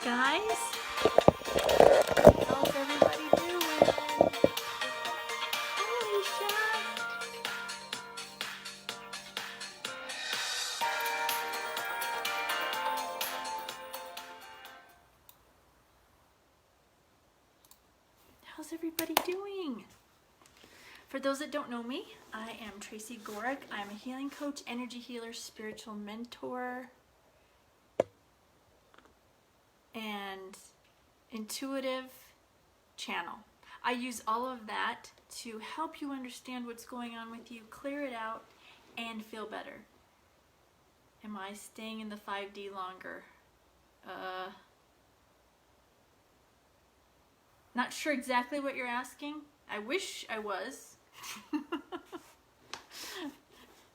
guys. How's everybody doing? Hi, Alicia. How's everybody doing? For those that don't know me, I am Tracy Gorick. I'm a healing coach, energy healer, spiritual mentor, and intuitive channel. I use all of that to help you understand what's going on with you, clear it out, and feel better. Am I staying in the 5D longer? Not sure exactly what you're asking. I wish I was.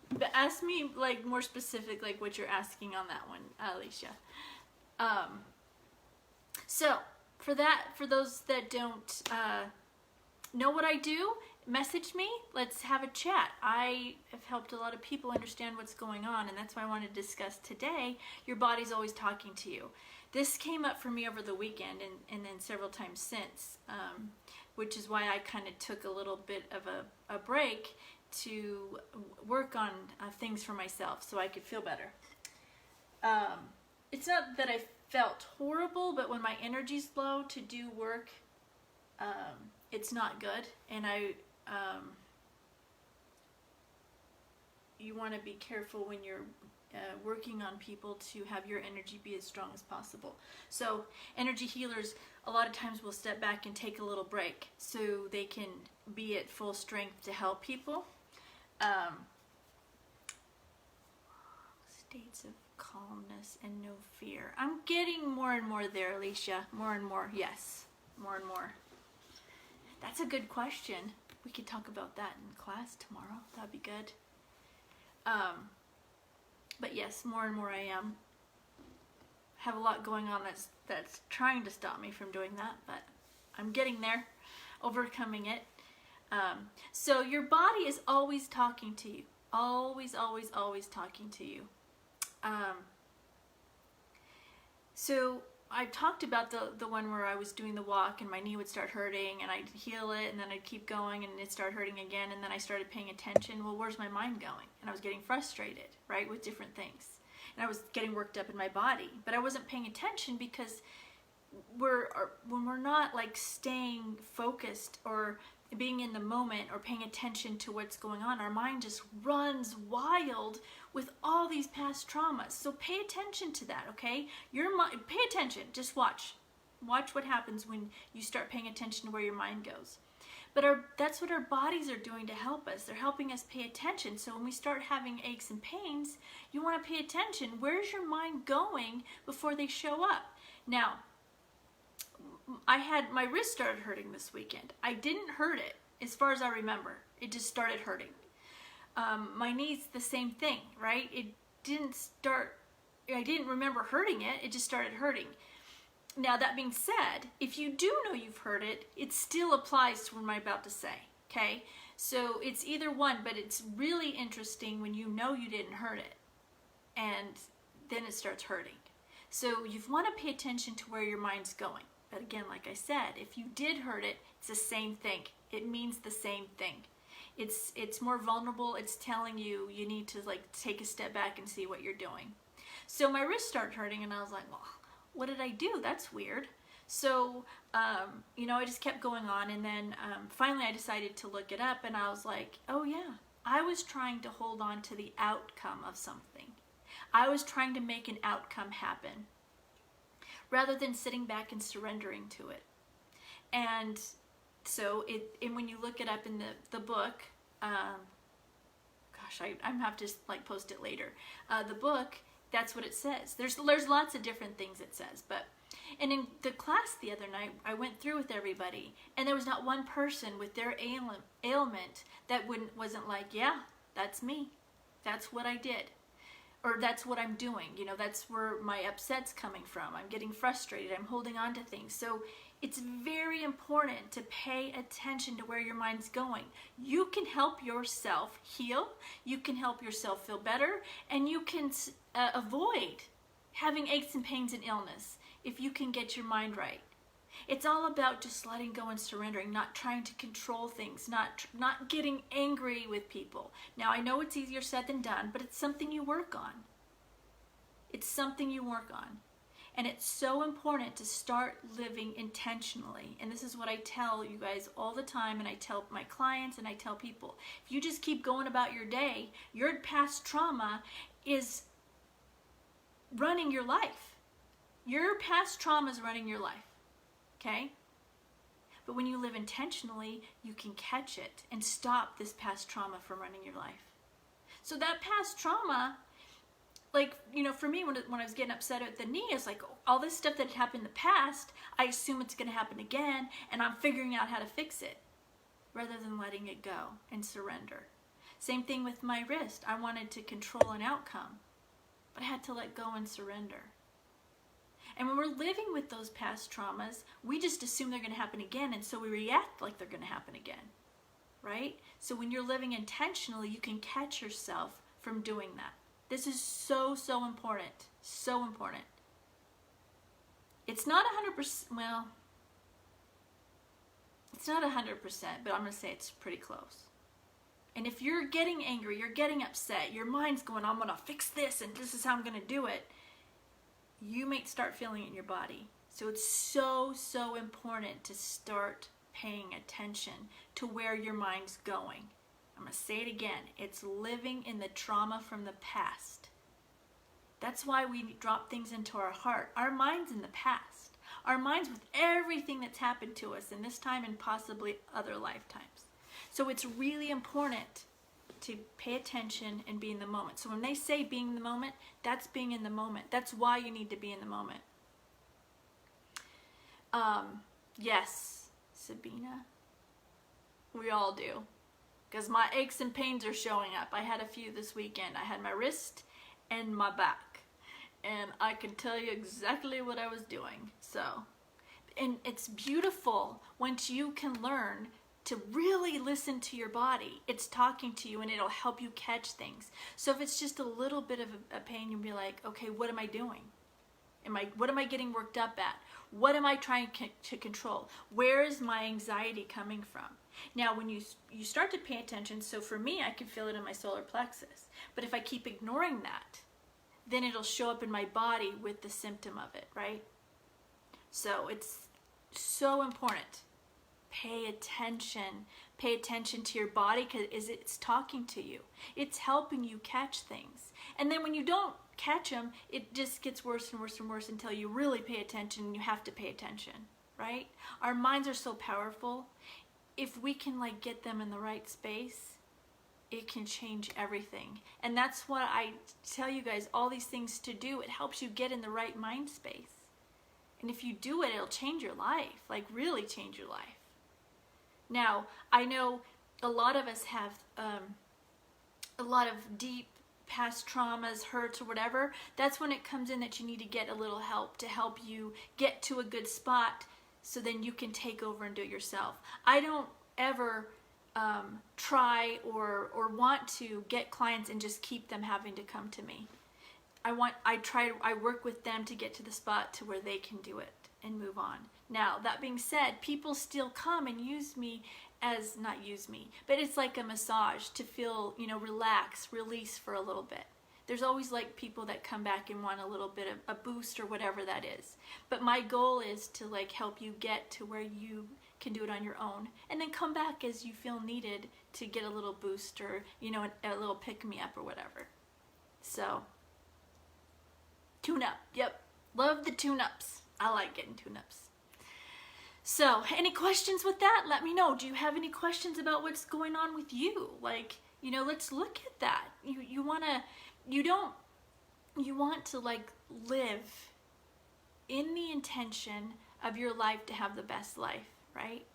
But ask me like more specific, like what you're asking on that one, Alicia. So for those that don't know what I do, message me. Let's have a chat. I have helped a lot of people understand what's going on, and that's why I want to discuss today. Your body's always talking to you. This came up for me over the weekend and then several times since, which is why I kind of took a little bit of a break to work on things for myself so I could feel better. It's not that I felt horrible, but when my energy's low to do work, it's not good, and you want to be careful when you're working on people to have your energy be as strong as possible. So energy healers a lot of times will step back and take a little break so they can be at full strength to help people. States of calmness and no fear. I'm getting more and more there, Alicia. More and more. Yes, more and more. That's a good question. We could talk about that in class tomorrow. That'd be good. But yes, more and more I am. Have a lot going on that's trying to stop me from doing that, but I'm getting there, overcoming it. So your body is always talking to you. Always, always, always talking to you. So I talked about the one where I was doing the walk and my knee would start hurting and I'd heal it and then I'd keep going and it'd start hurting again, and then I started paying attention. Well, where's my mind going? And I was getting frustrated, right, with different things. And I was getting worked up in my body, but I wasn't paying attention because when we're not like staying focused or being in the moment or paying attention to what's going on, our mind just runs wild with all these past traumas. So pay attention to that, okay? Your mind, pay attention. Just watch what happens when you start paying attention to where your mind goes. But that's what our bodies are doing to help us. They're helping us pay attention. So when we start having aches and pains, you want to pay attention. Where's your mind going before they show up? Now, my wrist started hurting this weekend. I didn't hurt it, as far as I remember. It just started hurting. My knee's the same thing, right? I didn't remember hurting it. It just started hurting. Now, that being said, if you do know you've heard it, it still applies to what I'm about to say, okay? So it's either one, but it's really interesting when you know you didn't hurt it, and then it starts hurting. So you want to pay attention to where your mind's going. But again, like I said, if you did hurt it, it's the same thing. It means the same thing. It's more vulnerable. It's telling you need to like take a step back and see what you're doing. So my wrist started hurting, and I was like, well, what did I do? That's weird. So, I just kept going on, and then finally I decided to look it up, and I was like, oh yeah, I was trying to hold on to the outcome of something. I was trying to make an outcome happen rather than sitting back and surrendering to it. And so and when you look it up in the book, gosh, I'm have to like post it later. The book, that's what it says. There's lots of different things it says, and in the class the other night, I went through with everybody, and there was not one person with their ailment that wasn't like, yeah, that's me. That's what I did. Or that's what I'm doing. That's where my upset's coming from. I'm getting frustrated. I'm holding on to things. So it's very important to pay attention to where your mind's going. You can help yourself heal. You can help yourself feel better. And you can avoid having aches and pains and illness. if you can get your mind right. It's all about just letting go and surrendering, not trying to control things, not getting angry with people. Now, I know it's easier said than done, but it's something you work on. It's something you work on. And it's so important to start living intentionally. And this is what I tell you guys all the time, and I tell my clients and I tell people. If you just keep going about your day, your past trauma is running your life. Your past trauma is running your life. Okay? But when you live intentionally, you can catch it and stop this past trauma from running your life. So that past trauma, like, you know, for me, when I was getting upset at the knee, it's like all this stuff that had happened in the past, I assume it's going to happen again, and I'm figuring out how to fix it, rather than letting it go and surrender. Same thing with my wrist. I wanted to control an outcome, but I had to let go and surrender. And when we're living with those past traumas, we just assume they're going to happen again, and so we react like they're going to happen again, right? So when you're living intentionally, you can catch yourself from doing that. This is so, so important. So important. It's not 100%, well, it's not 100%, but I'm going to say it's pretty close. And if you're getting angry, you're getting upset, your mind's going, I'm going to fix this, and this is how I'm going to do it, you may start feeling it in your body. So it's so, so important to start paying attention to where your mind's going. I'm going to say it again. It's living in the trauma from the past. That's why we drop things into our heart. Our mind's in the past. Our mind's with everything that's happened to us in this time and possibly other lifetimes. So it's really important to pay attention and be in the moment. So when they say being in the moment, that's being in the moment. That's why you need to be in the moment. Yes, Sabina, we all do. Because my aches and pains are showing up. I had a few this weekend. I had my wrist and my back. And I can tell you exactly what I was doing. So, and it's beautiful once you can learn to really listen to your body. It's talking to you and it'll help you catch things. So if it's just a little bit of a pain, you'll be like, okay, what am I doing? What am I getting worked up at? What am I trying to control? Where is my anxiety coming from? Now, when you start to pay attention, so for me, I can feel it in my solar plexus. But if I keep ignoring that, then it'll show up in my body with the symptom of it, right? So it's so important. Pay attention. Pay attention to your body because it's talking to you. It's helping you catch things. And then when you don't catch them, it just gets worse and worse and worse until you really pay attention and you have to pay attention, right? Our minds are so powerful. If we can get them in the right space, it can change everything. And that's what I tell you guys, all these things to do. It helps you get in the right mind space. And if you do it, it'll change your life, really change your life. Now, I know a lot of us have a lot of deep past traumas, hurts, or whatever. That's when it comes in that you need to get a little help to help you get to a good spot so then you can take over and do it yourself. I don't ever try or want to get clients and just keep them having to come to me. I work with them to get to the spot to where they can do it and move on. Now, that being said, people still come and not use me, but it's like a massage to feel, relax, release for a little bit. There's always people that come back and want a little bit of a boost or whatever that is. But my goal is to help you get to where you can do it on your own and then come back as you feel needed to get a little boost or, a little pick-me-up or whatever. So, tune-up. Yep. Love the tune-ups. I like getting tune-ups. So, any questions with that? Let me know. Do you have any questions about what's going on with you? Let's look at that. You want to live in the intention of your life to have the best life, right?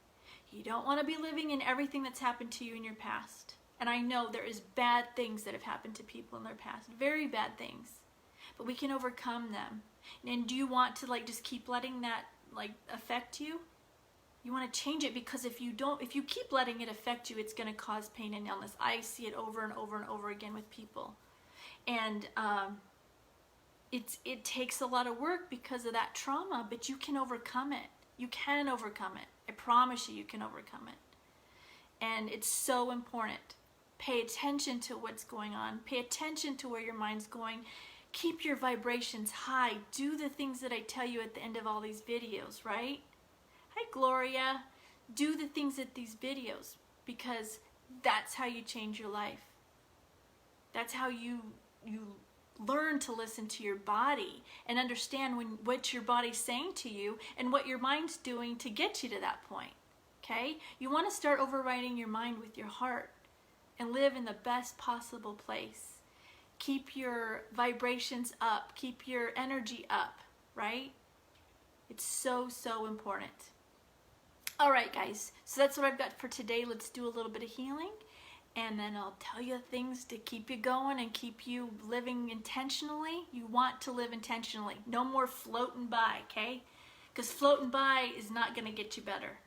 You don't want to be living in everything that's happened to you in your past. And I know there is bad things that have happened to people in their past, very bad things, but we can overcome them. And do you want to just keep letting that affect you? You want to change it, because if you keep letting it affect you, it's going to cause pain and illness. I see it over and over and over again with people. And it takes a lot of work because of that trauma, but you can overcome it. You can overcome it. I promise you, you can overcome it. And it's so important. Pay attention to what's going on. Pay attention to where your mind's going. Keep your vibrations high. Do the things that I tell you at the end of all these videos, right? Hi, Gloria. Do the things at these videos, because that's how you change your life. That's how you learn to listen to your body and understand what your body's saying to you and what your mind's doing to get you to that point. Okay? You want to start overriding your mind with your heart and live in the best possible place. Keep your vibrations up. Keep your energy up, right? It's so, so important. All right, guys. So that's what I've got for today. Let's do a little bit of healing, and then I'll tell you things to keep you going and keep you living intentionally. You want to live intentionally. No more floating by, okay? Because floating by is not going to get you better.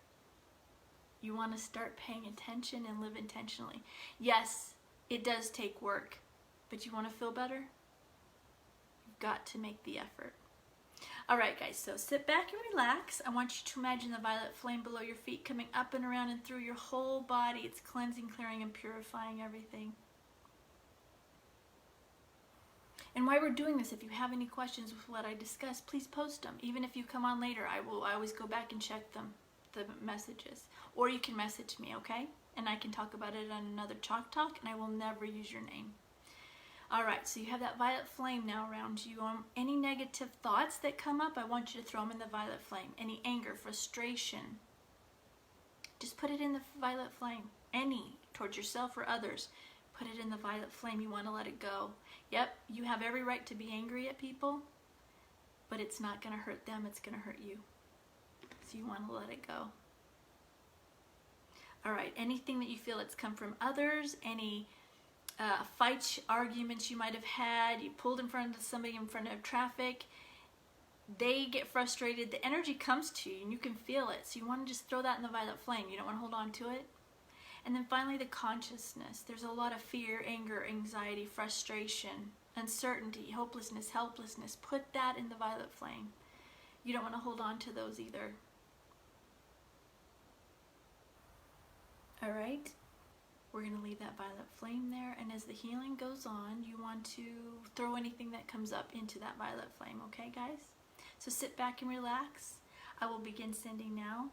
You want to start paying attention and live intentionally. Yes, it does take work, but you want to feel better? You've got to make the effort. All right, guys, so sit back and relax. I want you to imagine the violet flame below your feet coming up and around and through your whole body. It's cleansing, clearing, and purifying everything. And while we're doing this, if you have any questions with what I discussed, please post them. Even if you come on later, I always go back and check them, the messages. Or you can message me, okay? And I can talk about it on another Chalk Talk, and I will never use your name. All right, so you have that violet flame now around you. Any negative thoughts that come up, I want you to throw them in the violet flame. Any anger, frustration, just put it in the violet flame. Any, towards yourself or others, put it in the violet flame. You want to let it go. Yep, you have every right to be angry at people, but it's not going to hurt them, it's going to hurt you. So you want to let it go. All right, anything that you feel that's come from others, any fights, arguments you might have had, you pulled in front of somebody in front of traffic, they get frustrated, the energy comes to you and you can feel it, so you want to just throw that in the violet flame. You don't want to hold on to it. And then finally, the consciousness. There's a lot of fear, anger, anxiety, frustration, uncertainty, hopelessness, helplessness. Put that in the violet flame. You don't want to hold on to those either. All right? We're going to leave that violet flame there, and as the healing goes on, you want to throw anything that comes up into that violet flame, okay, guys? So sit back and relax. I will begin sending now.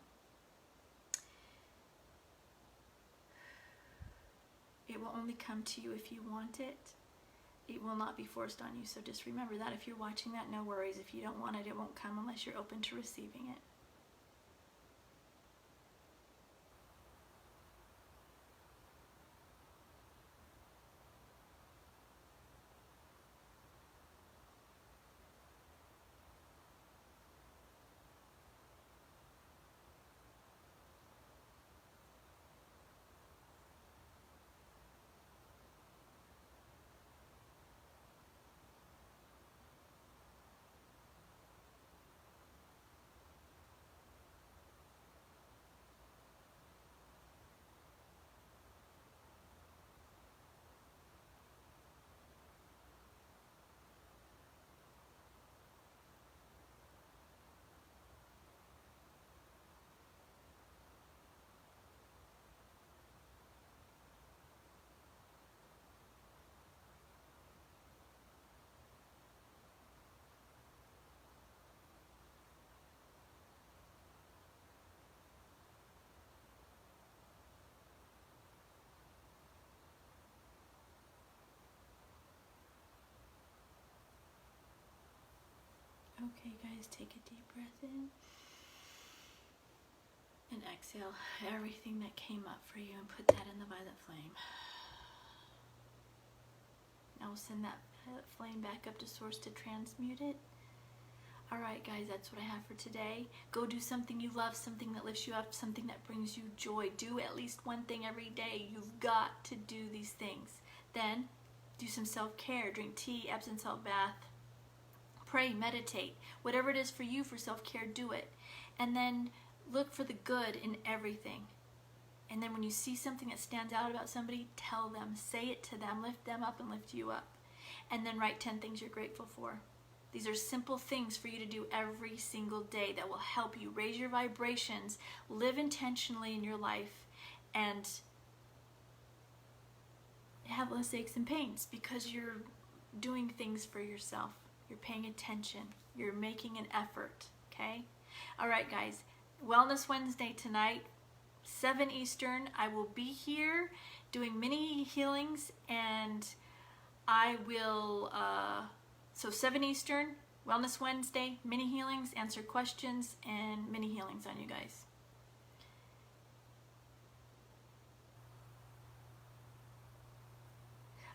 It will only come to you if you want it. It will not be forced on you, so just remember that. If you're watching that, no worries. If you don't want it, it won't come unless you're open to receiving it. Okay, guys, take a deep breath in and exhale everything that came up for you and put that in the violet flame. Now we'll send that violet flame back up to source to transmute it. All right, guys, that's what I have for today. Go do something you love, something that lifts you up, something that brings you joy. Do at least one thing every day. You've got to do these things. Then do some self-care. Drink tea, Epsom salt bath. Pray, meditate. Whatever it is for you for self-care, do it. And then look for the good in everything. And then when you see something that stands out about somebody, tell them, say it to them, lift them up and lift you up. And then write 10 things you're grateful for. These are simple things for you to do every single day that will help you raise your vibrations, live intentionally in your life, and have less aches and pains because you're doing things for yourself. You're paying attention. You're making an effort, okay? All right, guys. Wellness Wednesday tonight, 7 Eastern. I will be here doing mini healings, and I will, so 7 Eastern, Wellness Wednesday, mini healings, answer questions, and mini healings on you guys.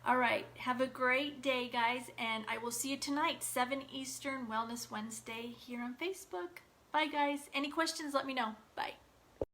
All right, have a great day, guys, and I will see you tonight, 7 Eastern, Wellness Wednesday, here on Facebook. Bye, guys. Any questions, let me know. Bye.